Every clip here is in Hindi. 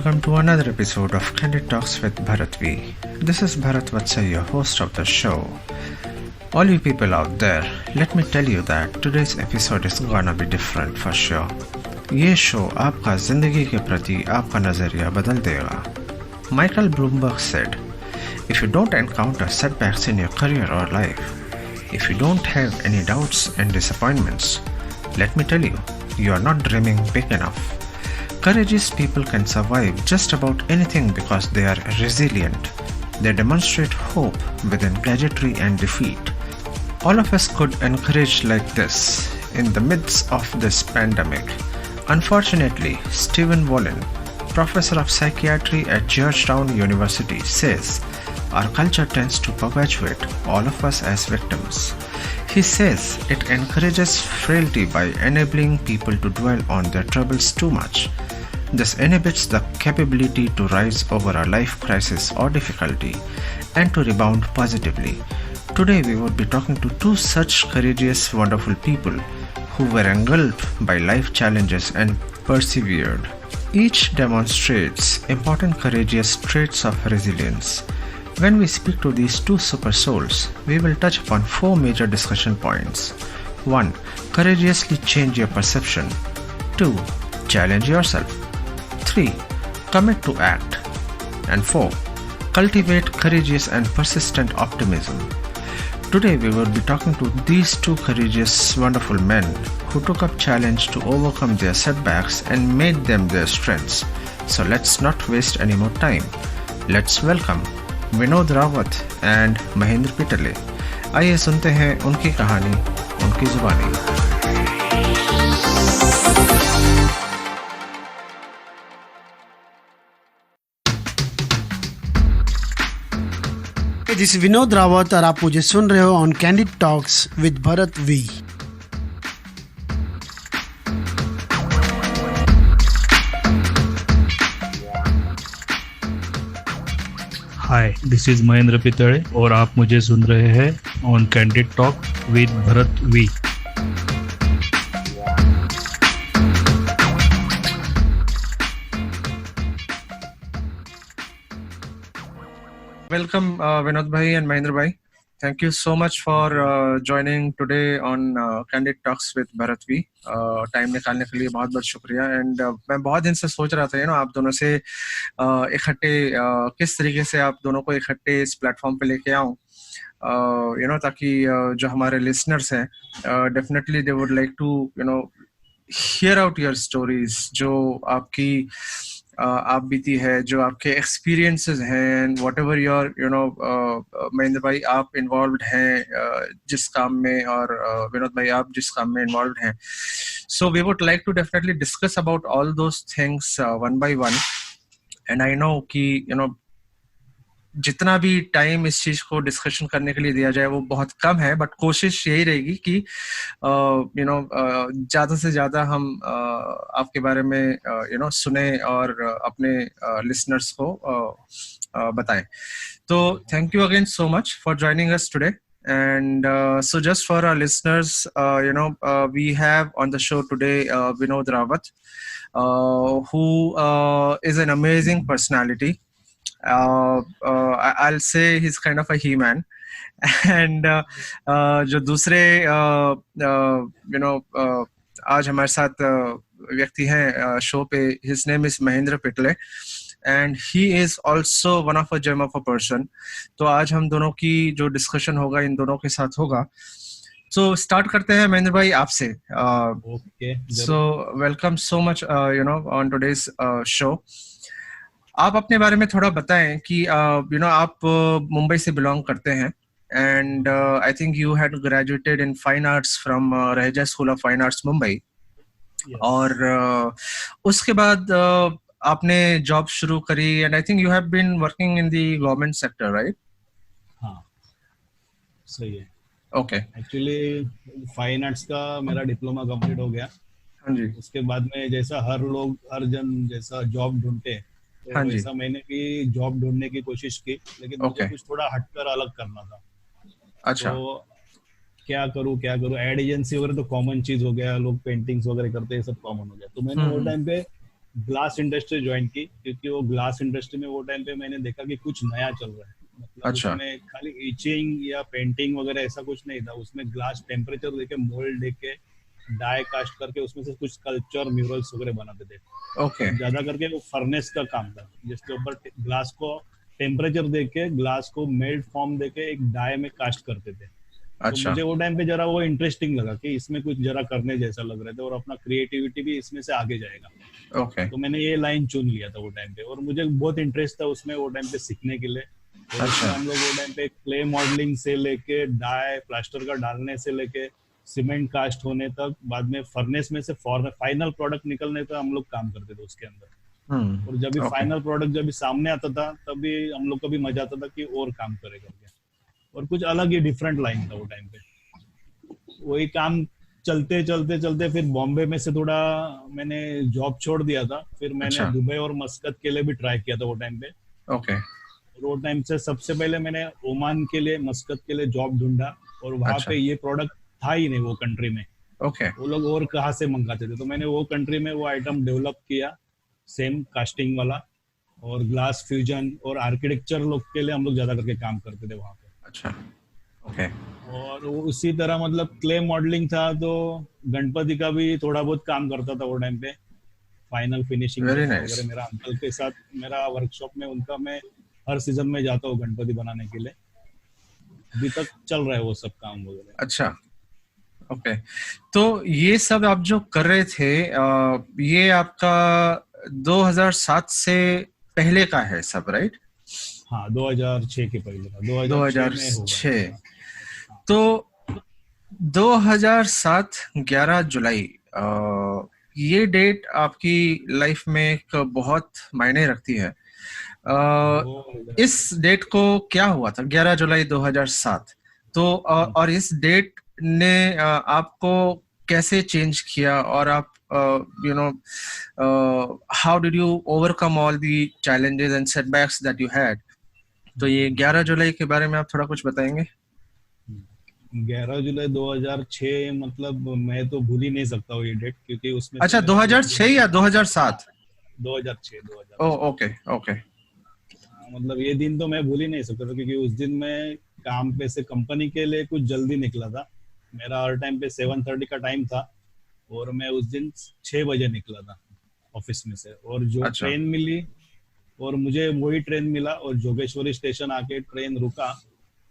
welcome to another episode of Candid Talks with Bharat V. This is Bharat Vatsai, your host of the show. All you people out there, let me tell you that today's episode is gonna be different for sure. ये शो आपका जिंदगी के प्रति आपका नजरिया बदल देगा. Michael Bloomberg said, if you don't encounter setbacks in your career or life, if you don't have any doubts and disappointments, let me tell you, you are not dreaming big enough. Courageous people can survive just about anything because they are resilient. They demonstrate hope within gadgetry and defeat. All of us could encourage like this in the midst of this pandemic. Unfortunately, Stephen Wallin, professor of psychiatry at Georgetown University, says our culture tends to perpetuate all of us as victims. He says it encourages frailty by enabling people to dwell on their troubles too much. This inhibits the capability to rise over a life crisis or difficulty and to rebound positively. Today we will be talking to two such courageous, wonderful people who were engulfed by life challenges and persevered. Each demonstrates important courageous traits of resilience. When we speak to these two super souls, we will touch upon four major discussion points. 1. Courageously change your perception. 2. Challenge yourself. 3. Commit to act. And 4. Cultivate courageous and persistent optimism. Today we will be talking to these two courageous, wonderful men who took up challenge to overcome their setbacks and made them their strengths. So let's not waste any more time. Let's welcome Vinod Rawat and Mahendra Pitle. आइए सुनते हैं उनकी कहानी, उनकी जुबानी. दिस इज विनोद रावत और आप मुझे सुन रहे हो on candid talks with Bharat V. Hi, this is Mahendra Pitade और आप मुझे सुन रहे हैं on candid talk with Bharat V. Welcome Vinod bhai and Mahindra bhai. Thank you so much for joining today on Candid Talks with Bharat V. Time निकालने के लिए बहुत बहुत शुक्रिया. एंड मैं बहुत दिन से सोच रहा था आप दोनों से इकट्ठे किस तरीके से आप दोनों को इकट्ठे इस प्लेटफॉर्म पे लेके आऊं, ताकि जो हमारे लिसनर्स हैं definitely they would like to hear out your stories, जो आपकी आप बीती है, जो आपके एक्सपीरियंसेस हैं, वॉट एवर योर महेंद्र भाई आप इन्वॉल्व हैं जिस काम में, और विनोद भाई आप जिस काम में इन्वॉल्व हैं. So we would like to definitely discuss about all those things one by one. And I know कि जितना भी टाइम इस चीज को डिस्कशन करने के लिए दिया जाए वो बहुत कम है, बट कोशिश यही रहेगी कि ज्यादा से ज्यादा हम आपके बारे में सुने और अपने लिसनर्स को बताएं. तो thank you again so much for joining us today. And so just for our listeners, we have on the show today Vinod Rawat, who is an amazing personality. I'll say he's kind of a he-man. And जो दूसरे आज हमारे साथ व्यक्ति हैं शो पे, his name is Mahendra पिटले and he is also one of a gem of a person. तो आज हम दोनों की जो डिस्कशन होगा इन दोनों के साथ होगा. So start करते हैं महेंद्र भाई आपसे. Okay. So welcome so much on today's show. आप अपने बारे में थोड़ा बताएं कि आप मुंबई से बिलोंग करते हैं and I think you had graduated in fine arts from Raheja school of fine arts Mumbai. और उसके बाद आपने जॉब शुरू करी and I think you have been working in the government sector, right? हाँ, सही है. ओके. एक्चुअली फाइन आर्ट्स का मेरा डिप्लोमा कंप्लीट हो गया. हाँ जी. उसके बाद में जैसा हर जन जैसा जॉब ढूंढते हैं, हाँ तो जी. वैसा मैंने भी जॉब ढूंढने की कोशिश की, लेकिन मुझे कुछ थोड़ा हटकर अलग करना था. अच्छा. तो क्या करूँ एड एजेंसी वगैरह तो कॉमन चीज हो गया, लोग पेंटिंग्स वगैरह करते हैं, सब कॉमन हो गया. तो मैंने वो टाइम पे ग्लास इंडस्ट्री ज्वाइन की, क्योंकि वो ग्लास इंडस्ट्री में वो टाइम पे मैंने देखा कि कुछ नया चल रहा है। मतलब अच्छा। उसमें खाली इचिंग या पेंटिंग वगैरह ऐसा कुछ नहीं था, उसमें ग्लास टेम्परेचर देके, मोल्ड देके, डाई कास्ट करके उसमें से कुछ स्कल्पचर म्यूरल्स वगैरह बनाते थे। ओके। और ज्यादा करके वो फर्नेस का काम था, जिसके ऊपर ग्लास को टेम्परेचर देके, ग्लास को मेल्ट फॉर्म देके एक डाई में कास्ट करते थे। तो अच्छा। मुझे वो टाइम पे जरा वो इंटरेस्टिंग लगा कि इसमें कुछ जरा करने जैसा लग रहा था, और अपना क्रिएटिविटी भी इसमें से आगे जाएगा। ओके। तो मैंने ये लाइन चुन लिया था वो टाइम पे, और मुझे बहुत इंटरेस्ट था उसमें वो टाइम पे सीखने के लिए। और अच्छा। उसमें हम लोग वो टाइम पे क्ले मॉडलिंग से लेके, डाई प्लास्टर का डालने से लेके, सीमेंट कास्ट होने तक, बाद में फर्नेस में से फाइनल प्रोडक्ट निकलने तक हम लोग काम करते थे उसके अंदर। और जब भी ओके। फाइनल प्रोडक्ट जब भी सामने आता था, तभी हम लोग को भी मजा आता था कि और काम करे करके। और कुछ अलग ही डिफरेंट लाइन था वो टाइम पे। वही काम चलते चलते चलते फिर बॉम्बे में से थोड़ा मैंने जॉब छोड़ दिया था। फिर मैंने अच्छा। दुबई और मस्कत के लिए भी ट्राई किया था वो टाइम पे। ओके। वो टाइम से सबसे पहले मैंने ओमान के लिए, मस्कत के लिए जॉब ढूंढा, और वहां अच्छा। पे ये प्रोडक्ट था ही नहीं वो कंट्री में। ओके। वो लोग और कहाँ से मंगाते थे, तो मैंने वो कंट्री में वो आइटम डेवलप किया, सेम कास्टिंग वाला। और ग्लास फ्यूजन और आर्किटेक्चर लोग के लिए हम लोग ज्यादा करके काम करते थे वहां पे। अच्छा। ओके। और वो उसी तरह मतलब क्ले मॉडलिंग था, तो गणपति का भी थोड़ा बहुत काम करता था वो टाइम पे, फाइनल फिनिशिंग वेरी करना नाइस। वगैरह। मेरा अंकल के साथ मेरा वर्कशॉप में उनका, मैं हर सीजन में जाता हूँ गणपति बनाने के लिए। अभी तक चल रहा है वो सब काम वगैरह। अच्छा। ओके। तो ये सब आप जो कर रहे थे, ये आपका 2007 से पहले का है सब, राइट? हाँ, 2006 के पहले था, 2006 में होगा। 2006। तो 2007 11 जुलाई, ये डेट आपकी लाइफ में एक बहुत मायने रखती है। इस डेट को क्या हुआ था 11 जुलाई 2007? तो और इस डेट ने आपको कैसे चेंज किया, और आप you know how did you overcome all the challenges and setbacks that you had? तो ये 11 जुलाई के बारे में आप थोड़ा कुछ बताएंगे? 11 जुलाई 2006 मतलब मैं तो भूल ही नहीं सकता हूँ ये डेट, क्योंकि उसमें अच्छा, 2006 या 2007? 2006। ओह, ओके ओके। मतलब ये दिन तो मैं भूल ही नहीं सकता था, क्योंकि उस दिन मैं काम पे से कंपनी के लिए कुछ जल्दी निकला था। मेरा हर टाइम पे 7:30 का टाइम था, और मैं उस दिन 6 बजे निकला था ऑफिस में से। और जो अच्छा। ट्रेन मिली, और मुझे वही ट्रेन मिला, और जोगेश्वरी स्टेशन आके ट्रेन रुका,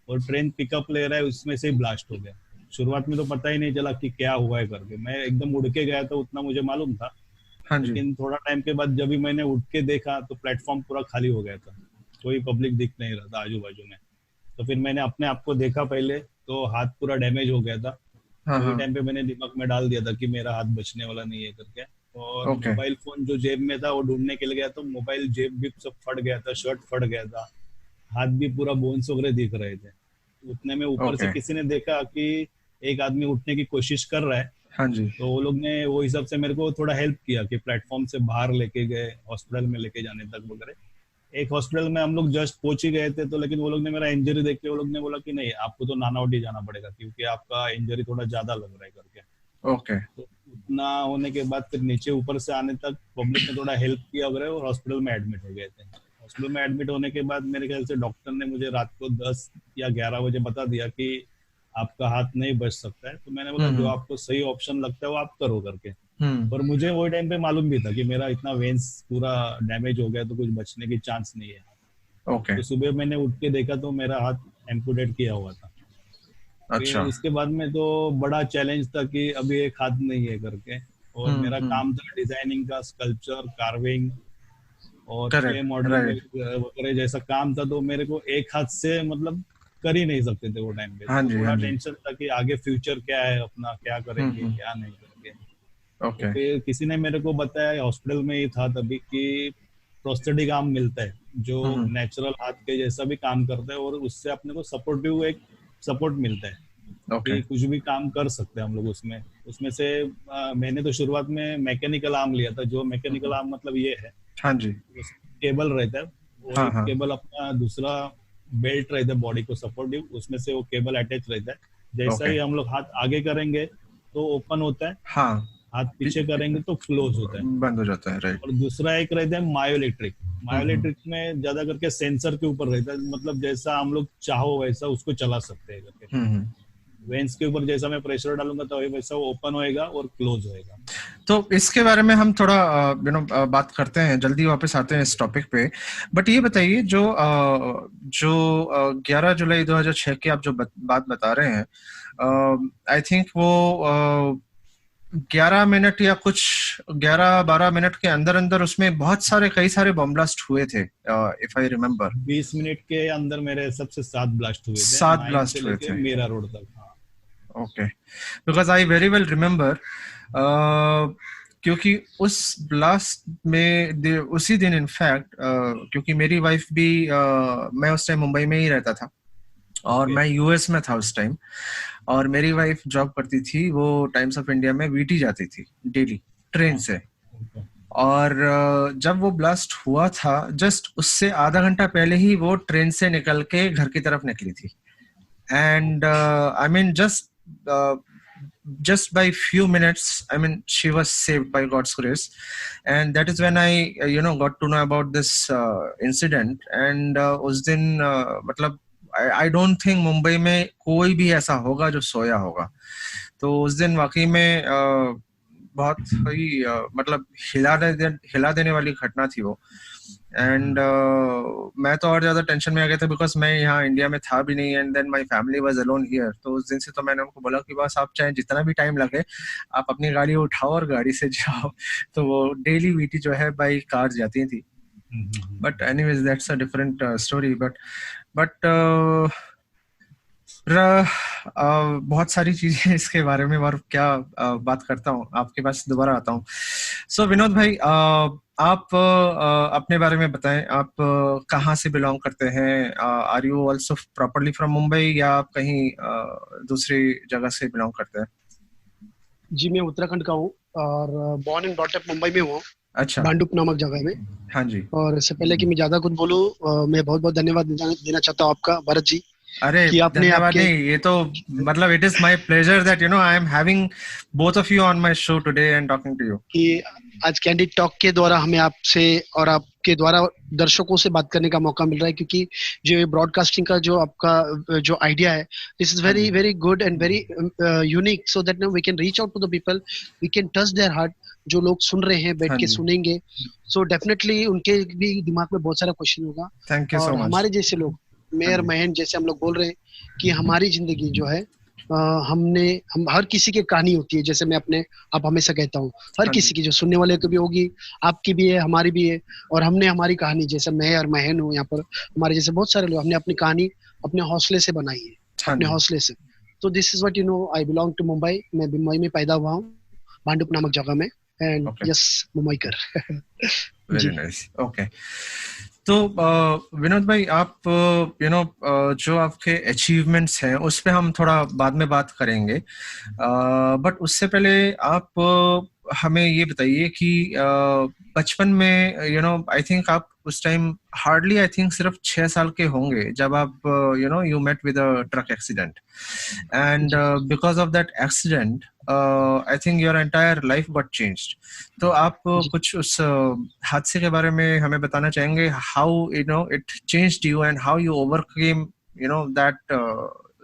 और ट्रेन पिकअप ले रहा है, उसमें से ही ब्लास्ट हो गया। शुरुआत में तो पता ही नहीं चला कि क्या हुआ है करके, मैं एकदम उड़ के गया था, उतना मुझे मालूम था। हाँ जी। लेकिन थोड़ा टाइम के बाद जब भी मैंने उठ के देखा, तो प्लेटफॉर्म पूरा खाली हो गया था, कोई पब्लिक दिख नहीं रहा था आजू बाजू में। तो फिर मैंने अपने आप को देखा पहले, तो हाथ पूरा डैमेज हो गया था। हाँ वही हाँ। टाइम पे मैंने दिमाग में डाल दिया था कि मेरा हाथ बचने वाला नहीं है करके। और Okay. मोबाइल फोन जो जेब में था वो ढूंढने के लिए गया, तो मोबाइल जेब भी सब फट गया था, शर्ट फट गया था, हाथ भी पूरा बोन्स वगैरह दिख रहे थे। उतने में ऊपर से Okay. किसी ने देखा कि एक आदमी उठने की कोशिश कर रहा है, हाँ जी। तो वो लोग ने वो हिसाब से मेरे को थोड़ा हेल्प किया कि प्लेटफॉर्म से बाहर लेके गए, हॉस्पिटल में लेके जाने तक वगैरह। एक हॉस्पिटल में हम लोग जस्ट पहुंच ही गए थे, तो लेकिन वो लोग ने मेरा इंजरी देख के वो लोग ने बोला कि नहीं, आपको तो नानावटी जाना पड़ेगा, क्योंकि आपका इंजरी थोड़ा ज्यादा लग रहा है करके। ओके। तो उतना होने के बाद फिर नीचे ऊपर से आने तक पब्लिक ने थोड़ा हेल्प किया वगैरह, और हॉस्पिटल में एडमिट हो गए थे। हॉस्पिटल में एडमिट होने के बाद मेरे ख्याल से डॉक्टर ने मुझे रात को 10 या 11 बजे बता दिया कि आपका हाथ नहीं बच सकता है। तो मैंने बोला जो आपको सही ऑप्शन लगता है वो आप करो करके। पर मुझे वो टाइम पे मालूम भी था कि मेरा इतना वेन्स पूरा डैमेज हो गया, तो कुछ बचने की चांस नहीं है। ओके। तो सुबह मैंने उठ के देखा, तो मेरा हाथ एम्पुटेट किया हुआ था। अच्छा। फिर उसके बाद में तो बड़ा चैलेंज था कि अभी एक हाथ नहीं है करके। और मेरा काम था डिजाइनिंग का, स्कल्पचर, कार्विंग और क्ले मॉडलिंग वगैरह जैसा काम था। तो मेरे को एक हाथ से मतलब कर ही नहीं सकते थे वो टाइम पे। हाँ तो जी, थोड़ा हाँ जी। टेंशन था कि आगे फ्यूचर क्या है अपना, क्या करेंगे क्या नहीं करेंगे। ओके। तो फिर किसी ने मेरे को बताया, हॉस्पिटल में ही था तभी, कि प्रोस्थेटिक आर्म मिलता है जो नेचुरल हाथ के जैसा भी काम करता है, और उससे अपने को सपोर्टिव एक सपोर्ट मिलता है ओके। कि कुछ भी काम कर सकते हैं हम लोग उसमें। उसमें से मैंने तो शुरुआत में मैकेनिकल आर्म लिया था। जो मैकेनिकल आर्म मतलब ये है, हाँ जी। केबल रहता है, वो हाँ, एक हाँ। केबल अपना दूसरा बेल्ट रहता है बॉडी को सपोर्टिव, उसमें से वो केबल अटैच रहता है। जैसा Okay. ही हम लोग हाथ आगे करेंगे तो ओपन होता है, हाँ। हाथ पीछे करेंगे तो क्लोज होता है। बंद हो जाता है, राइट। और दूसरा एक रहता है मायोइलेक्ट्रिक। मायोइलेक्ट्रिक में ज्यादा करके सेंसर के ऊपर रहता है, मतलब जैसा हम लोग चाहो वैसा उसको चला सकते हैं करके। वेंस के ऊपर जैसा मैं प्रेशर डालूंगा तो वैसा वो ओपन होएगा और क्लोज होएगा। तो इसके बारे में हम थोड़ा बात करते हैं, जल्दी वापस आते हैं इस टॉपिक पे। बट ये बताइए, जो 11 जुलाई 2006 की आप जो बात बता रहे हैं, आई थिंक वो 11 मिनट या कुछ 11-12 मिनट के अंदर अंदर उसमें बहुत सारे कई सारे बम ब्लास्ट हुए थे, इफ आई रिमेम्बर। 20 मिनट के अंदर मेरे सबसे 7 ब्लास्ट हुए थे। 7 ब्लास्ट हुए थे मेरा रोड तक। Okay, because I very well remember, क्योंकि उस ब्लास्ट में उसी दिन इनफैक्ट, क्योंकि मेरी वाइफ भी, मैं उस टाइम मुंबई में ही रहता था और मैं यूएस में था उस टाइम, और मेरी वाइफ जॉब करती थी, वो टाइम्स ऑफ इंडिया में वीटी जाती थी डेली ट्रेन से। और जब वो ब्लास्ट हुआ था, जस्ट उससे आधा घंटा पहले ही वो ट्रेन से निकल के घर की तरफ निकली थी। And I mean just by few minutes, I mean, she was saved by God's grace. And that is when I got to know about this incident. And उस दिन मतलब I don't think मुंबई में कोई भी ऐसा होगा जो सोया होगा। तो उस दिन वाकई में बहुत ही मतलब हिला देने वाली घटना थी वो। एंड मैं तो और ज्यादा टेंशन में आ गया था, बिकॉज मैं यहाँ इंडिया में था भी नहीं, and then my family was alone here. तो उस दिन से तो मैंने उनको बोला कि बस आप चाहे जितना भी टाइम लगे, आप अपनी गाड़ी उठाओ और गाड़ी से जाओ। तो वो डेली वीटी जो है बाई कार जाती थी। But anyways that's a different story. But बहुत सारी चीजें इसके बारे में, और क्या बात करता हूँ, आपके पास दोबारा आता हूँ। सो विनोद भाई, आप अपने बारे में बताएं, आप कहाँ से बिलोंग करते हैं? Are you also properly from Mumbai, या आप कहीं दूसरी जगह से बिलोंग करते हैं? जी, मैं उत्तराखंड का हूँ और born and brought up Mumbai में हुआ। अच्छा, भांडुप नामक जगह में। हाँ जी। और इससे पहले कि मैं ज्यादा कुछ बोलूँ, मैं बहुत बहुत धन्यवाद देना चाहता हूँ आपका, भरत जी। अरे धन्यवाद नहीं, ये तो मतलब it is my pleasure that I am having both of you on my show today and talking to you. कि आज कैंडिड टॉक के द्वारा हमें आपसे और आपके द्वारा दर्शकों से बात करने का मौका मिल रहा है, क्योंकि जो ब्रॉडकास्टिंग का जो आपका जो आइडिया है, this is very very good and very unique, so that we can reach out to the people, we can touch their heart. जो लोग सुन रहे हैं, बैठ के सुनेंगे, सो डेफिनेटली उनके भी दिमाग में बहुत सारा क्वेश्चन होगा। Thank you so much. हमारे जैसे लोग, मेयर महन जैसे हम लोग बोल रहे हैं कि हमारी जिंदगी जो है, हम हर किसी की कहानी होती है, जैसे मैं आप हमेशा कहता हूँ, हर किसी की, जो सुनने वाले की भी होगी, आपकी भी है, हमारी भी है। और हमने हमारी कहानी, जैसे मैं और महन हूँ यहाँ पर, हमारे जैसे बहुत सारे लोग, हमने अपनी कहानी अपने हौसले से बनाई है, अपने हौसले से। तो this is what I belong to Mumbai. मैं मुंबई में पैदा हुआ हूँ, भांडुप नामक जगह में। And yes, Mumbaikar. Very nice, okay. तो विनोद भाई, आप जो आपके अचीवमेंट्स हैं उस पे हम थोड़ा बाद में बात करेंगे, बट उससे पहले आप हमें ये बताइए कि बचपन में आई थिंक आप उस टाइम हार्डली, आई थिंक सिर्फ 6 साल के होंगे जब आप you met with a truck accident, and because of that accident I think your entire life got changed. तो आप कुछ उस हादसे के बारे में हमें बताना चाहेंगे, how it changed you and how you overcame that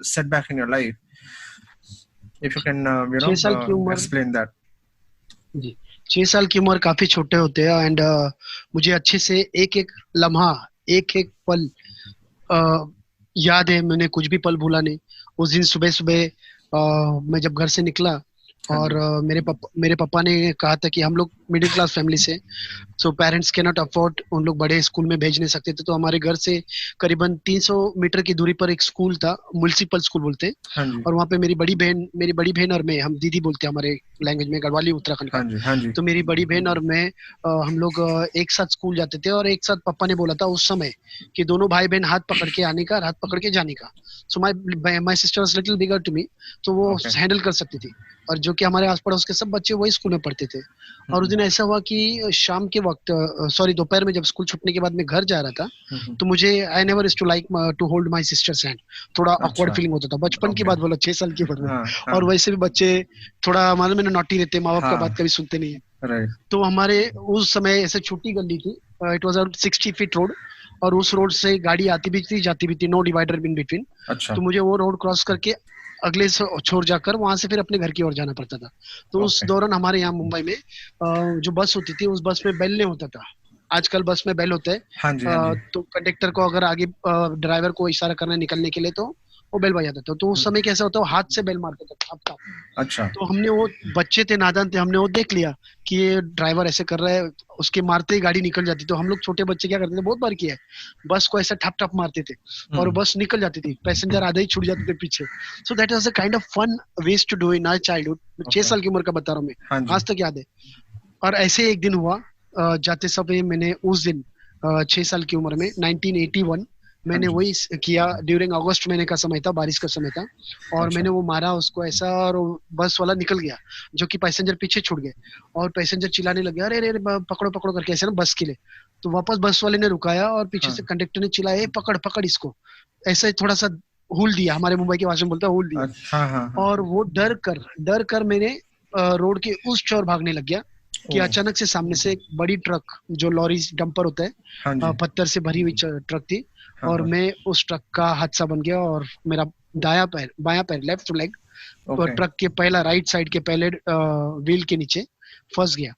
setback in your life, if you can explain that. जी, 6 साल की उम्र काफी छोटे होते हैं, एंड मुझे अच्छे से एक एक लम्हा, एक एक पल याद है। मैंने कुछ भी पल भूला नहीं। उस दिन सुबह सुबह मैं जब घर से निकला, और मेरे पापा ने कहा था कि हम लोग मिडिल क्लास फैमिली से, so parents can not afford, उन लोग बड़े स्कूल में भेज नहीं सकते थे। तो हमारे घर से करीबन 300 मीटर की दूरी पर एक स्कूल था, म्युनिसिपल स्कूल बोलते हैं। और वहाँ पे मेरी बड़ी बहन और मैं, हम दीदी बोलते हैं हमारे लैंग्वेज में, गढ़वाली उत्तराखंड का। तो मेरी बड़ी बहन और मैं, हम लोग एक साथ स्कूल जाते थे, और एक साथ पापा ने बोला था उस समय कि दोनों भाई बहन हाथ पकड़ के आने का, हाथ पकड़ के जाने का। So my sister was little bigger to me, तो वो हैंडल कर सकती थी। और जो कि हमारे आस पड़ोस के सब बच्चे वही स्कूल में पढ़ते थे। और उस दिन ऐसा हुआ कि शाम के वक्त, सॉरी दोपहर में, जब स्कूल छूटने के बाद मैं घर जा रहा था, तो मुझे I never used to like to hold my sister's hand. थोड़ा ऑकवर्ड अच्छा। फीलिंग होता था, बचपन की ओके। बात बोलो, 6 साल की उम्र में। हाँ और हाँ। वैसे भी बच्चे थोड़ा मालूम है ना, नॉटी रहते, माँ बाप का हाँ। बात कभी सुनते नहीं है। राइट। तो हमारे उस समय ऐसे छोटी गली थी, it was around 60 feet road, और उस रोड से गाड़ी आती भी थी जाती भी थी, नो डिवाइडर इन बिटवीन। अच्छा। तो मुझे वो रोड क्रॉस करके अगले छोर जाकर वहां से फिर अपने घर की ओर जाना पड़ता था। तो उस ओके। दौरान हमारे यहाँ मुंबई में जो बस होती थी, उस बस में बेल नहीं होता था। आजकल बस में बेल होता है। हाँ जी हाँ जी। तो कंडक्टर को अगर आगे ड्राइवर को इशारा करना है निकलने के लिए, तो वो बेल बजाता था। तो उस समय कैसा होता है, वो हाथ से बेल मारता था, ठप ठप। अच्छा। तो हमने वो, बच्चे थे, नादान थे, हमने वो देख लिया कि ये ड्राइवर ऐसे कर रहा है, उसके मारते ही गाड़ी निकल जाती। तो हम लोग छोटे बच्चे क्या करते थे, बहुत बार किया है, बस को ऐसे ठप ठप मारते थे और हम्म। बस निकल जाती थी, पैसेंजर आधे ही छूट जाते थे पीछे। So that was a kind of fun ways to do in our childhood. 6 साल की उम्र का बता रहा हूँ मैं, हाँ जी। आज तक याद है। और ऐसे एक दिन हुआ, जाते समय मैंने उस दिन 6 साल की उम्र में 1981 मैंने जी। वही किया। ड्यूरिंग अगस्त महीने का समय था, बारिश का समय था, और अच्छा। मैंने वो मारा उसको ऐसा, और वो बस वाला निकल गया, जो कि पैसेंजर पीछे छूट गए। और पैसेंजर चिल्लाने लगे, अरे अरे अरे, पकड़ो पकड़ो करके, ऐसे ना बस के लिए। तो वापस बस वाले ने रुकाया और पीछे हाँ। से कंडक्टर ने चिल्लाया, "ए, पकड़ पकड़ इसको", ऐसे थोड़ा सा हुल दिया, हमारे मुंबई की भाषा में बोलता है हुल दिया। हाँ हाँ हाँ। और वो डर कर मैंने रोड के उस चौर भागने लग गया कि ओह। अचानक से सामने से एक बड़ी ट्रक, जो लॉरी डंपर होता है, हाँ जी। पत्थर से भरी हुई ट्रक थी। हाँ और हाँ। मैं उस ट्रक का हादसा बन गया, और मेरा बायां पैर, लेफ्ट लेग, ओके। ट्रक के पहला राइट साइड के पहले व्हील के नीचे फंस गया।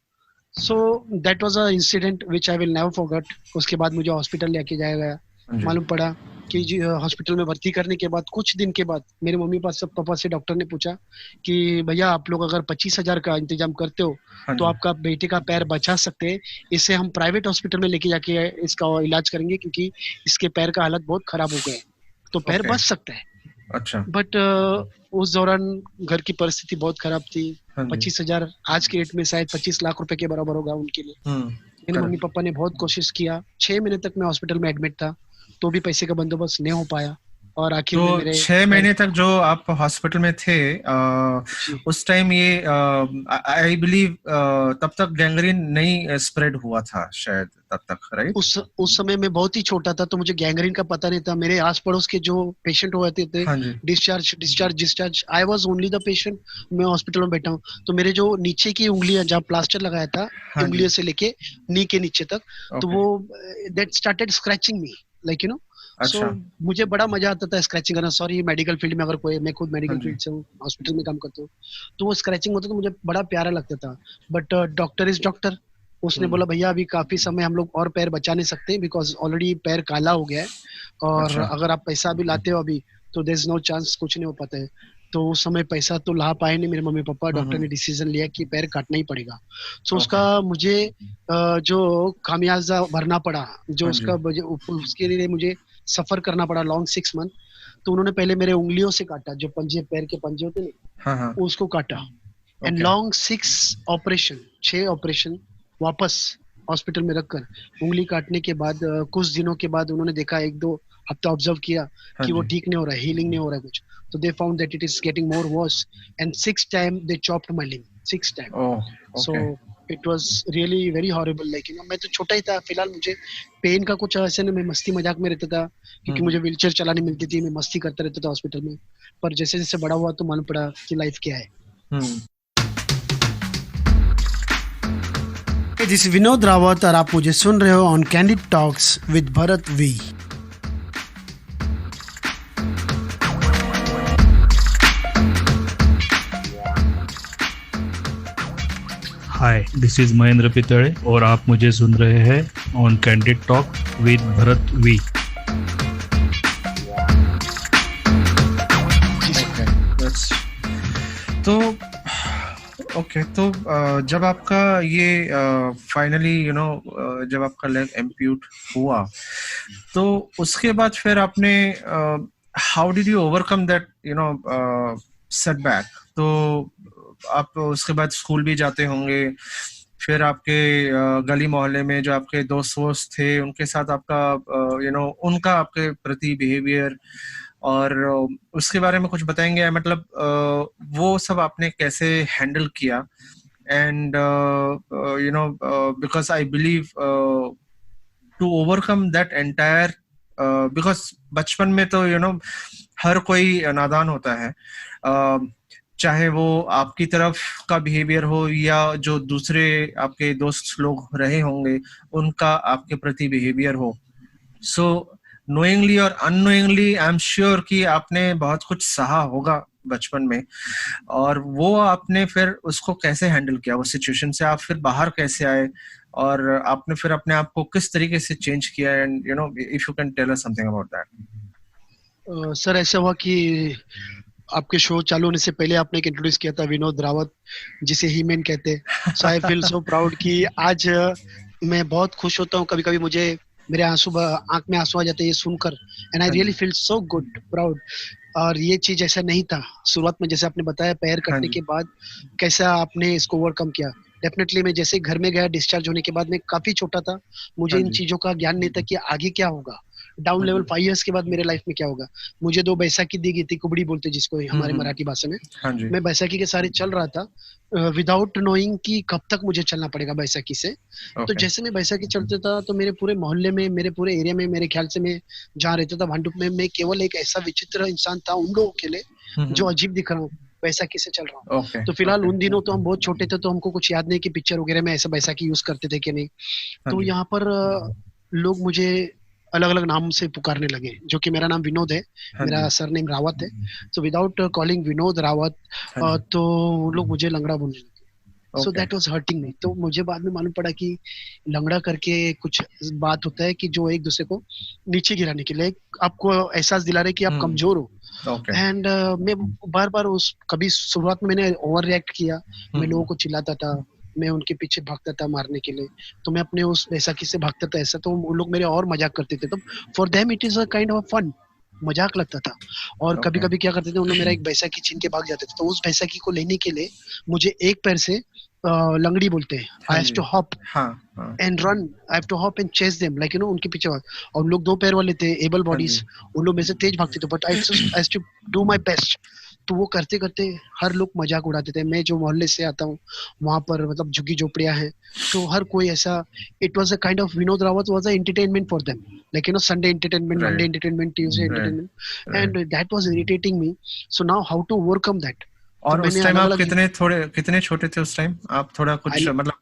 सो that was a incident which I will never forget. उसके बाद मुझे हॉस्पिटल लेके जाया गया। हाँ जी। मालूम पड़ा कि हॉस्पिटल में भर्ती करने के बाद कुछ दिन के बाद मेरे मम्मी पापा से डॉक्टर ने पूछा कि भैया, आप लोग अगर 25,000 का इंतजाम करते हो हाँ तो जी। आपका बेटे का पैर बचा सकते हैं। इसे हम प्राइवेट हॉस्पिटल में लेके जाके इसका इलाज करेंगे, क्योंकि इसके पैर का हालत बहुत खराब हो गया है, तो पैर ओके। बच सकता है। अच्छा। बट उस दौरान घर की परिस्थिति बहुत खराब थी। हाँ जी। 25,000 आज के रेट में शायद 25 लाख रुपए के बराबर होगा उनके लिए। मेरे मम्मी करेक्ट। पापा ने बहुत कोशिश किया, 6 महीने तक मैं हॉस्पिटल में एडमिट था, तो भी पैसे का बंदोबस्त नहीं हो पाया, और आखिर तो में मेरे 6 महीने तक जो आप हॉस्पिटल में थे, जी, उस टाइम ये आई बिलीव तब तक गैंग्रीन नहीं स्प्रेड हुआ था शायद तब तक, राइट? उस समय मैं बहुत ही छोटा था, तो मुझे गैंग्रीन का पता नहीं था। मेरे आस पड़ोस के जो पेशेंट हुए थे, हाँ जी। Discharge, I was only the patient. मैं हॉस्पिटल में बैठा हूँ, तो मेरे जो नीचे की उंगलियां, जहाँ प्लास्टर लगाया था, हाँ जी। उंगलियों से लेके नी के नीचे तक, तो ओके। वो that started scratching me, like so अच्छा। मुझे बड़ा मजा आता था स्क्रैचिंग करना। सॉरी, मेडिकल फील्ड में अगर कोई, मैं खुद हाँ मेडिकल जी। फील्ड से हूँ, हॉस्पिटल में काम करता हूँ, तो वो स्क्रैचिंग होता तो मुझे बड़ा प्यारा लगता था। बट डॉक्टर इज डॉक्टर, उसने बोला भैया अभी काफी समय हम लोग और पैर बचा नहीं सकते, बिकॉज ऑलरेडी पैर काला हो गया है, और अच्छा। अगर आप पैसा भी लाते हो अभी, तो देयर इज नो चांस, कुछ नहीं हो पाता है। तो उस समय पैसा तो ला पाए नहीं मेरे मम्मी पापा। डॉक्टर ने डिसीजन लिया कि पैर काटना ही पड़ेगा। So okay. उसका मुझे जो खामियाजा भरना पड़ा, जो हाँ जी। उसके लिए मुझे सफर करना पड़ा लॉन्ग 6 मंथ। तो उन्होंने पहले मेरे उंगलियों से काटा, जो पंजे, पैर के पंजे होते हैं, हाँ हाँ। उसको काटा। And okay. लॉन्ग 6 ऑपरेशन, वापस हॉस्पिटल में रखकर उंगली काटने के बाद कुछ दिनों के बाद उन्होंने देखा, 1-2 हफ्ता ऑब्जर्व किया हाँ कि वो जी। ठीक नहीं हो रहा है, हीलिंग नहीं हो रहा है कुछ। तो they found that it is getting more verse, and 6 time they chopped my limb, 6 time. Oh. So okay. It was really very horrible, like मैं तो छोटा ही था फिलहाल। मुझे पेन का कुछ ऐसे नहीं, मैं मस्ती मजाक में रहता था, क्योंकि मुझे व्हीलचेयर चलानी मिलती थी, मैं मस्ती करता रहता था हॉस्पिटल में। पर जैसे जैसे बड़ा हुआ तो मालूम पड़ा कि लाइफ क्या है। हम्म। दिस विनोद रावत, और आप मुझे सुन रहे हो on candid talks with Bharat V. Hi, this is Mahendra Pitade और आप मुझे सुन रहे हैं on candid talk with Bharat V. Okay. तो ओके, तो जब आपका ये फाइनली जब आपका लेग एम्प्यूट हुआ, तो उसके बाद फिर आपने how did you overcome that setback? तो आप उसके बाद स्कूल भी जाते होंगे, फिर आपके गली मोहल्ले में जो आपके दोस्त वोस्त थे, उनके साथ आपका उनका आपके प्रति बिहेवियर, और उसके बारे में कुछ बताएंगे, मतलब वो सब आपने कैसे हैंडल किया? And because I believe to overcome that entire, because बचपन में तो हर कोई नादान होता है, चाहे वो आपकी तरफ का बिहेवियर हो या जो दूसरे आपके दोस्त लोग रहे होंगे उनका आपके प्रति बिहेवियर हो। सो नोइंगली और अननोइंगली आई एम श्योर कि आपने बहुत कुछ सहा होगा बचपन में, और वो आपने फिर उसको कैसे हैंडल किया, वो सिचुएशन से आप फिर बाहर कैसे आए, और आपने फिर अपने आप को किस तरीके से चेंज किया? And if you can tell us something about that. Sir ऐसा हुआ कि आपके शो चालू होने से पहले आपने एक इंट्रोड्यूस किया था विनोद रावत, जिसे ही मैन कहते हैं। सो आई फील सो प्राउड कि आज मैं बहुत खुश होता हूँ। कभी कभी मुझे मेरे आंख में आंसू आ जाते हैं ये सुनकर, and I really feel so good proud. और ये चीज ऐसा नहीं था शुरुआत में, जैसे आपने बताया पैर कटने के बाद कैसा आपने इसको ओवरकम किया। डेफिनेटली मैं जैसे घर में गया डिस्चार्ज होने के बाद, मैं काफी छोटा था, मुझे इन चीजों का ज्ञान नहीं था कि आगे क्या होगा, डाउन लेवल 5 इयर्स के बाद मेरे लाइफ में क्या होगा। मुझे 2 बैसाखी दी गई थी, कुबड़ी बोलते जिसको हमारे मराठी भाषा में। मैं बैसाखी के सारे चल रहा था विदाउट नोइंग कि कब तक मुझे चलना पड़ेगा बैसाखी से। तो जैसे मैं बैसाखी चलते था तो मेरे पूरे मोहल्ले में, मेरे पूरे एरिया में, मेरे ख्याल से मैं जहाँ रहता था भांडुप में, मैं केवल एक ऐसा विचित्र इंसान था उन लोगों के लिए जो अजीब दिख रहा हूँ, बैसाखी से चल रहा हूँ। तो फिलहाल उन दिनों तो हम बहुत छोटे थे, तो हमको कुछ याद नहीं कि पिक्चर वगैरह में ऐसा बैसाखी यूज करते थे कि नहीं। तो यहाँ पर लोग मुझे अलग अलग नाम से पुकारने लगे, जो कि मेरा नाम विनोद है, मेरा सरनेम रावत है। So without calling Vinod Rawat तो लोग मुझे लंगड़ा बोलने लगे। सो दैट वाज हर्टिंग मी। तो मुझे बाद में मालूम पड़ा कि लंगड़ा करके कुछ बात होता है कि जो एक दूसरे को नीचे गिराने के लिए आपको एहसास दिला रहे कि आप कमजोर हो। एंड मैं बार बार कभी शुरुआत में मैंने ओवर रिएक्ट किया, मैं लोगों को चिल्लाता था, मैं उनके पीछे भागता था मारने के लिए, तो मैं अपने उस बैसाखी से भागता था ऐसा, तो वो लोग मेरे और मजाक करते थे। तो for them it is a kind of fun, मजाक लगता था। और कभी कभी क्या करते थे, उन्होंने मेरा एक बैसाखी छीन के भाग जाते थे। तो उस बैसाखी को लेने के लिए मुझे एक पैर से लंगड़ी बोलते हैं, I have to hop and run, I have to hop and chase them like उनके पीछे भाग। और लोग 2 पैर वाले थे, एबल बॉडीज, उन लोग में से तेज भागते थे, but I have to do my best. तो वो करते करते हर लोग मजाक उड़ाते थे। मैं जो मोहल्ले से आता हूँ वहां पर मतलब झुग्गी झोपड़ियां हैं, तो हर कोई ऐसा, it was a kind of Vinod Rawat was a entertainment for them, like Sunday entertainment, Monday entertainment, Tuesday entertainment, and that was irritating me. So now how to overcome that. और उस टाइम आप कितने छोटे थे उस टाइम? आप थोड़ा कुछ मतलब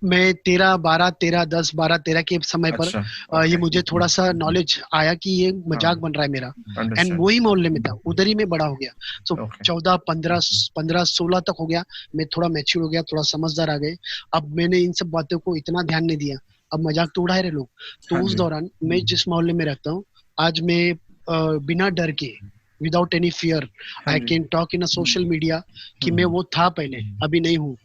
मैं 13, 12, 13, 10, 12, 13 के समय पर ये मुझे थोड़ा सा नॉलेज आया कि ये मजाक बन रहा है मेरा, एंड वही मोहल्ले में था, उधर ही मैं बड़ा हो गया। सो 14, 15, 16 तक हो गया, मैं थोड़ा मैच्योर हो गया, थोड़ा समझदार आ गए। अब मैंने इन सब बातों को इतना ध्यान नहीं दिया, अब मजाक तो उड़ा रहे लोग। तो उस दौरान मैं जिस मोहल्ले में रहता हूँ आज, मैं बिना डर के, without any fear, I can talk in a social media कि मैं वो था पहले, अभी नहीं हूँ।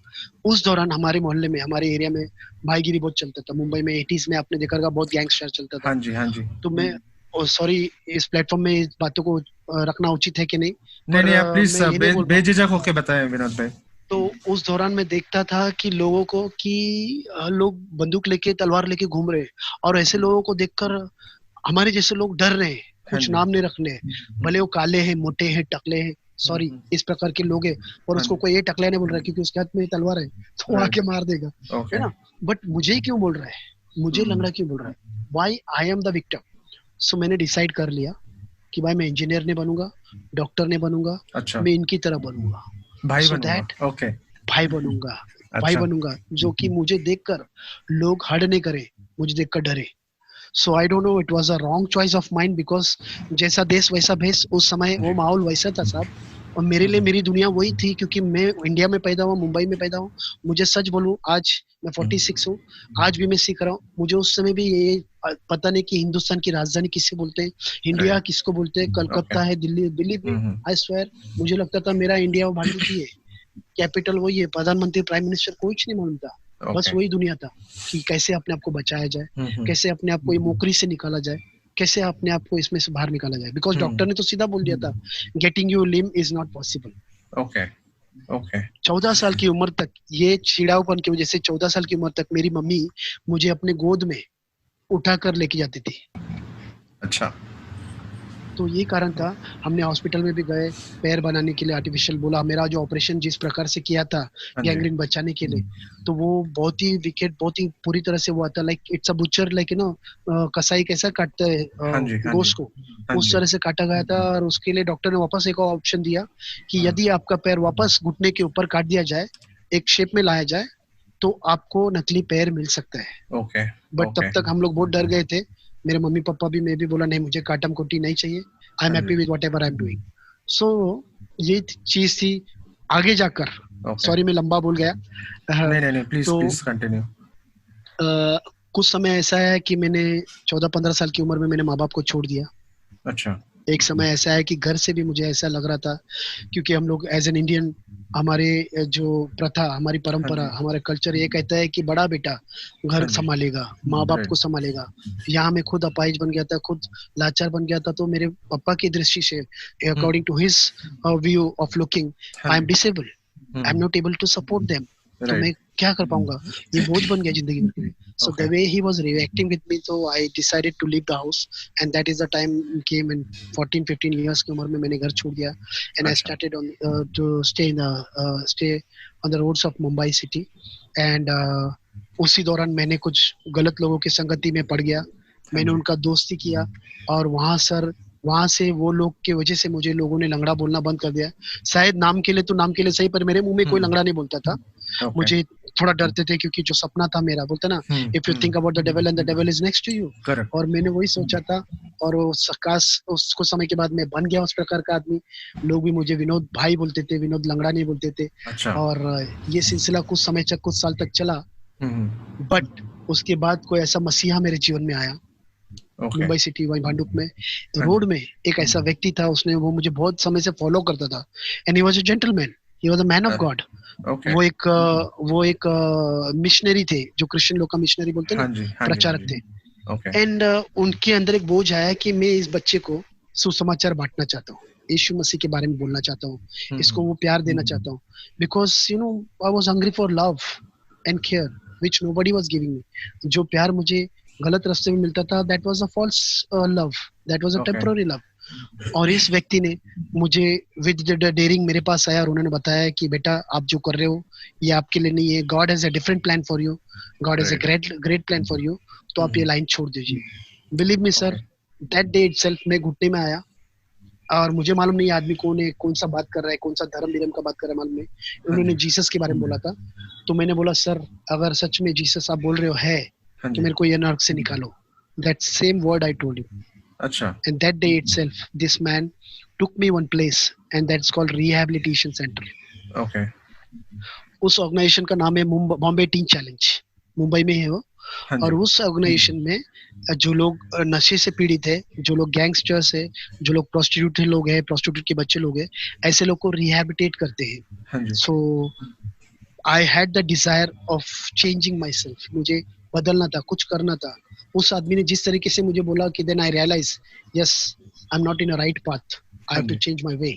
उस दौरान हमारे मोहल्ले में, हमारे एरिया में भाईगिरी बहुत चलता था। मुंबई में 80s में आपने देखा होगा, बहुत गैंगस्टर चलता था। हाँ जी। तो मैं सॉरी इस प्लेटफॉर्म में इस बातों को रखना उचित है कि नहीं? नहीं आप प्लीज बेझिझक होके बताएं विनोद भाई। तो उस दौरान मैं देखता था कि लोगों को, कि लोग बंदूक लेके, तलवार लेके घूम रहे, और ऐसे लोगों को देखकर हमारे जैसे लोग डर रहे हैं, कुछ नाम नहीं रखने, भले वो काले हैं, मोटे हैं, टकले हैं, सॉरी इस प्रकार के लोग हैं, और उसको कोई ये टकला नहीं बोल रहा है क्योंकि उसके हाथ में तलवार है, तो वो आके मार देगा, है ना? बट मुझे क्यों बोल रहा है, मुझे लंगड़ा क्यों बोल रहा है? Why I am the victim? So मैंने डिसाइड कर लिया कि भाई मैं इंजीनियर नहीं बनूंगा, डॉक्टर नहीं बनूंगा, मैं इनकी तरह बनूंगा, भाई बनूंगा। ओके, भाई बनूंगा, भाई बनूंगा, जो कि मुझे देखकर लोग हड़ नहीं करे, मुझे देखकर डरे। So I don't know, it was a wrong choice of mine because जैसा देश वैसा भेष, उस समय वो माहौल वैसा था साहब, और मेरे लिए मेरी दुनिया वही थी, क्योंकि मैं इंडिया में पैदा हुआ, मुंबई में पैदा हुआ। मुझे सच बोलूं, आज मैं 46 हूँ, आज भी मैं सीख रहा हूँ। मुझे उस समय भी ये पता नहीं कि हिंदुस्तान की राजधानी किससे बोलते हैं, इंडिया किसको बोलते हैं, कलकत्ता है, दिल्ली भी, आई स्वेयर मुझे लगता था मेरा इंडिया वो भारत ही है, कैपिटल वही है, प्रधानमंत्री, प्राइम मिनिस्टर कुछ नहीं मालूम था। बस वही दुनिया था कि कैसे अपने आप को बचाया जाए, कैसे अपने आप को ये मोकरी से निकाला जाए, कैसे अपने आप को इसमें से बाहर निकाला जाए। बिकॉज डॉक्टर ने तो सीधा बोल दिया था, getting you limb is not possible. Okay 14 साल की उम्र तक, ये चिड़ाऊपन की वजह से 14 साल की उम्र तक मेरी मम्मी मुझे अपने गोद में उठाकर लेके जाती थी। अच्छा। तो ये कारण था, हमने हॉस्पिटल में भी गए, पैर बनाने के लिए आर्टिफिशियल बोला, मेरा जो ऑपरेशन जिस प्रकार से किया था हाँ जी। गैंग्रीन बचाने के लिए, तो वो बहुत ही विकेट, बहुत ही पूरी तरह से हुआ था, like it's a butcher, like you know कसाई कैसा काटता है हाँ जी, हाँ गोश्त जी, को, हाँ उस जी। तरह से काटा गया था। और उसके लिए डॉक्टर ने वापस एक और ऑप्शन दिया कि हाँ। यदि आपका पैर वापस घुटने के ऊपर काट दिया जाए, एक शेप में लाया जाए, तो आपको नकली पैर मिल सकता है। ओके, बट तब ओके। तक हम लोग बहुत डर गए थे, मेरे मम्मी पापा भी, मैं भी बोला नहीं, मुझे काटम कोटी नहीं चाहिए, आई एम हाँ हैप्पी जी। With whatever I am doing. So ये चीज थी। आगे जाकर, ओके। सॉरी मैं लंबा बोल गया। नहीं, नहीं, नहीं, प्लीज, तो प्लीज कंटिन्यू। कुछ समय ऐसा है कि मैंने 14-15 साल की उम्र में मैंने माँ बाप को छोड़ दिया। अच्छा। एक समय ऐसा है कि घर से भी मुझे ऐसा लग रहा था, क्योंकि हम लोग एज एन इंडियन, हमारे जो प्रथा, हमारी हाँ परंपरा, जी, हमारा कल्चर ये कहता है कि बड़ा बेटा घर हाँ जी। संभालेगा, माँ बाप को राइट। संभालेगा। यहाँ मैं खुद अपाहिज बन गया था, खुद लाचार बन गया था, तो मेरे पापा की दृष्टि से, according to his view of looking, हाँ आई एम जी। Disable, I am not able to support them. तो मैं राइट। क्या कर पाऊंगा, ये बोझ बन गया जिंदगी भर के लिए। So the okay. Way he was reacting with me, तो I decided to leave the house, and that is the time came in 14-15 years की उम्र में मैंने घर छोड़ दिया, एंड आई अच्छा। Started on to stay on the roads of Mumbai city. And उसी दौरान मैंने कुछ गलत लोगों की संगति में पड़ गया, हाँ मैंने जी। उनका दोस्ती किया, और वहां से वो लोग की वजह से मुझे लोगों ने लंगड़ा बोलना बंद कर दिया। शायद नाम के लिए तो नाम के लिए सही, पर मेरे मुंह में कोई लंगड़ा नहीं बोलता था। ओके। मुझे थोड़ा डरते थे, क्योंकि जो सपना था मेरा, बोलते ना, if you think about the devil and the devil is next to you. Correct. और मैंने वही सोचा था, और वो काश उस कुछ समय के बाद मैं बन गया उस प्रकार का आदमी। लोग भी मुझे विनोद भाई बोलते थे, विनोद लंगड़ा नहीं बोलते थे। अच्छा। और ये सिलसिला कुछ समय तक, कुछ साल तक चला। हम्म। बट उसके बाद कोई ऐसा मसीहा मेरे जीवन में आया, ओके। मुंबई सिटी, वही भांडुप में, हाँ रोड जी। में एक ऐसा व्यक्ति था, उसने, वो मुझे बहुत समय से फॉलो करता था, and he was a gentleman, he was a man of God. Okay. वो एक मिशनरी थे, जो क्रिश्चियन लोग का मिशनरी बोलते हैं हाँ ना, जी, हाँ जी, हाँ प्रचारक जी। थे। ओके। एंड उनके अंदर एक बोझ आया कि मैं इस बच्चे को सुसमाचार बांटना चाहता हूँ, यीशु मसीह के बारे में बोलना चाहता हूँ, इसको वो प्यार देना चाहता हूँ, because you know I was hungry for love and care which nobody was giving me. जो प्यार मुझे गलत रास्ते में मिलता था, that was a false love, that was a okay. Temporary love. और इस व्यक्ति ने मुझे विद डेयरिंग मेरे पास आया, और उन्होंने बताया कि बेटा, आप जो कर रहे हो ये आपके लिए नहीं है, God has a different plan for you, God has a right. Great great plan for you, तो आप ये लाइन छोड़ दीजिए। Believe me sir, okay. That day itself मैं घुटने में आया, और मुझे मालूम नहीं आदमी कौन है, कौन सा बात कर रहा है, कौन सा धर्म विरम का बात कर रहा है, मालूम नहीं। हाँ उन्होंने जी, जीसस के बारे में बोला था, तो मैंने बोला, सर अगर सच में जीसस आप बोल रहे हो है, हाँ तो जी। मेरे को ये नर्क से निकालो। That same word I told you. अच्छा। And that day itself, this man took me one place, and that's called Rehabilitation Center. Okay. उस ऑर्गेनाइजेशन का नाम है बॉम्बे टीन चैलेंज, मुंबई में है वो। हाँ और जी। उस ऑर्गेनाइजेशन में जो लोग नशे से पीड़ित है, जो लोग गैंगस्टर्स है, जो लोग प्रोस्टिट्यूट लोग हैं, प्रोस्टिट्यूट के बच्चे लोग हैं, ऐसे लोग को रिहैबिलिटेट करते हैं। हाँ जी। So I had the desire of changing myself, मुझे बदलना था, कुछ करना था। उस आदमी ने जिस तरीके से मुझे बोला कि then I realise, yes, I am not in a right path, I हाँ हैव टू जी। Change my way.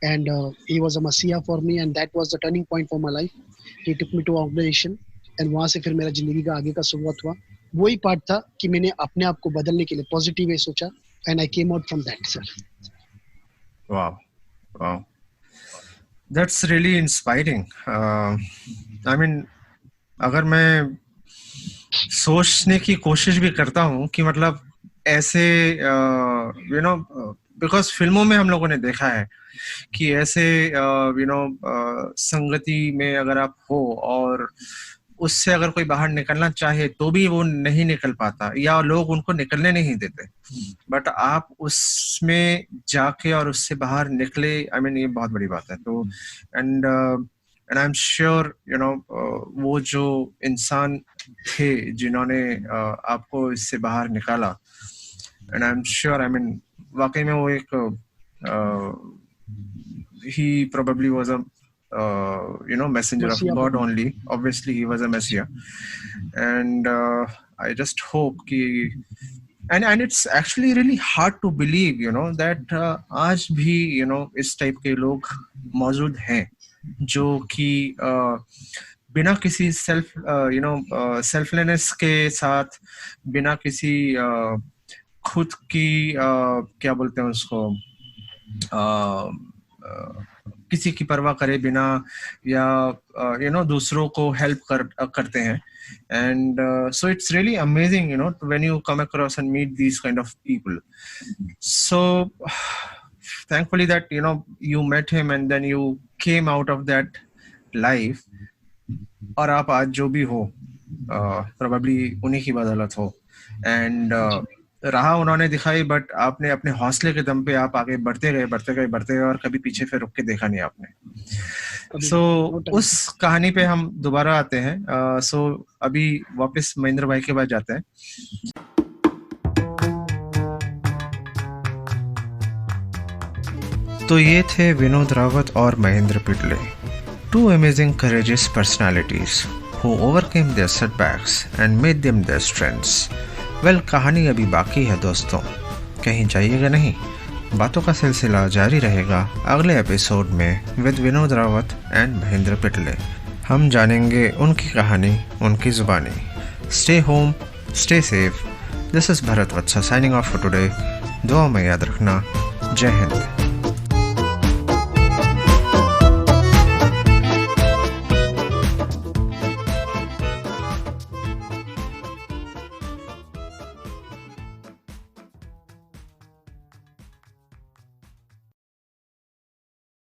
And he was a messiah for me, and that was the turning point for my life. He took me to organization, and वहाँ से फिर मेरा जिंदगी का आगे का शुरुआत हुआ। वही पार्ट था कि मैंने अपने आप को बदलने के लिए पॉजिटिव वे सोचा, and I came out from that, sir. Wow. Wow. That's really inspiring. I mean, अगर मैं सोचने की कोशिश भी करता हूँ कि मतलब ऐसे यू नो, बिकॉज फिल्मों में हम लोगों ने देखा है कि ऐसे यू नो संगति में अगर आप हो और उससे अगर कोई बाहर निकलना चाहे तो भी वो नहीं निकल पाता, या लोग उनको निकलने नहीं देते, बट आप उसमें जाके और उससे बाहर निकले, आई मीन ये बहुत बड़ी बात है। तो and I am sure you know वो जो इंसान थे जिन्होंने आपको इससे बाहर निकाला, and I am sure, I mean वाकई में वो एक he probably was a you know, messenger of Messiah God बना। only. Obviously he was a messiah, and I just hope कि and it's actually really hard to believe, you know, that आज भी you know इस टाइप के लोग मौजूद हैं जो कि बिना किसी सेल्फलेनेस के साथ, बिना किसी खुद की क्या बोलते हैं उसको, किसी की परवाह करे बिना या दूसरों को हेल्प करते हैं. And so it's really amazing, when you come across and meet these kind of people. So thankfully that you met him and then you came out of that life, और आप आज जो भी हो probably उन्हीं की बदौलत हो. And राह उन्होंने दिखाई, बट आपने अपने हौसले के दम पे आप आगे बढ़ते गए और कभी पीछे फिर रुक के देखा नहीं आपने. सो उस कहानी पे हम दोबारा आते हैं. सो अभी वापस महेंद्र भाई के पास जाते हैं. तो ये थे विनोद रावत और Mahendra पिटले, two amazing courageous personalities who overcame their setbacks and made them their strengths. Well, कहानी अभी बाकी है दोस्तों, कहीं जाइएगा नहीं. बातों का सिलसिला जारी रहेगा अगले एपिसोड में विद विनोद रावत एंड महेंद्र पिटले. हम जानेंगे उनकी कहानी, उनकी जुबानी. Stay home, stay safe. This is Bharat Vatsa signing off for today. दुआ में याद रखना. जय हिंद.